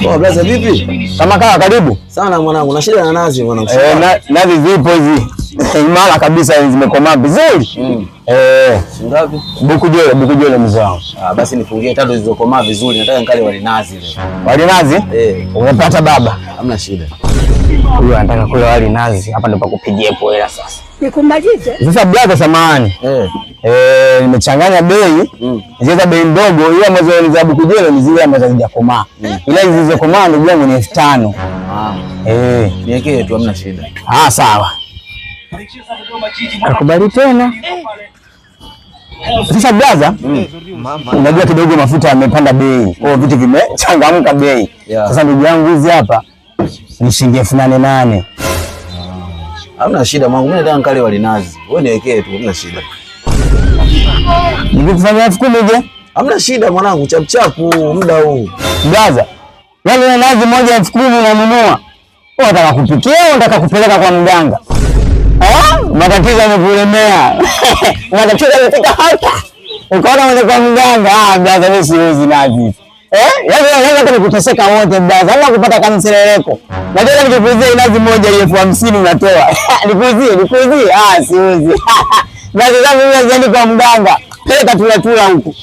Oh, blaza vipi? Kama karibu. Sana mwanangu, na shida na nazi mwanangu. Nazi zipo hizi. Imara kabisa zimekomaa vizuri. Ngapi? Buku jole mzee wangu. Basi nifungie 3 zilizokomaa vizuri. Nataka nikale wali nazi leo. Wali nazi? Umepata baba? Hamna shida. Huyu anataka kula wali nazi. Hapa ndo pakupigie hapo hela sasa. Nikumalize. Sasa brother samahani. Nimechanganya bei. Nicheza bei ndogo ile ambazo ni za buku jole ni zile ambazo hazijakomaa. Ila hizi zilizokomaa ndugu yangu ni 5,000. Niwekee tu hamna shida. Sawa. Akubali tena. Sasa brother, unajua kidogo mafuta yamepanda bei. Kwa hiyo vitu vimechangamka bei. Sasa ndugu yangu hizi hapa ni shilingi 8,800. Hamna shida mwanangu, mimi nataka nikale wali nazi. Wewe niwekee tu, hamna shida. Nikufanyia 10,000 je? Hamna shida mwanangu, chapu muda huu. Brother, wali nazi moja 10,000 unanunua. Wewe unataka kupikia au unataka kupeleka kwa mganga? Matatizo yamekulemea. Matatizo yamefika hapa. Ukaona uende kwa mganga. Brother mimi siwezi nazi. Yaani hata nikuteseka wote brother. Hata kupata kamseleleko. Najua nikikuuzia nazi moja 50,000 unatoa. Nikuuzie. Siwezi. Brother zangu mimi nazienda kwa mganga. Peleka tula huko.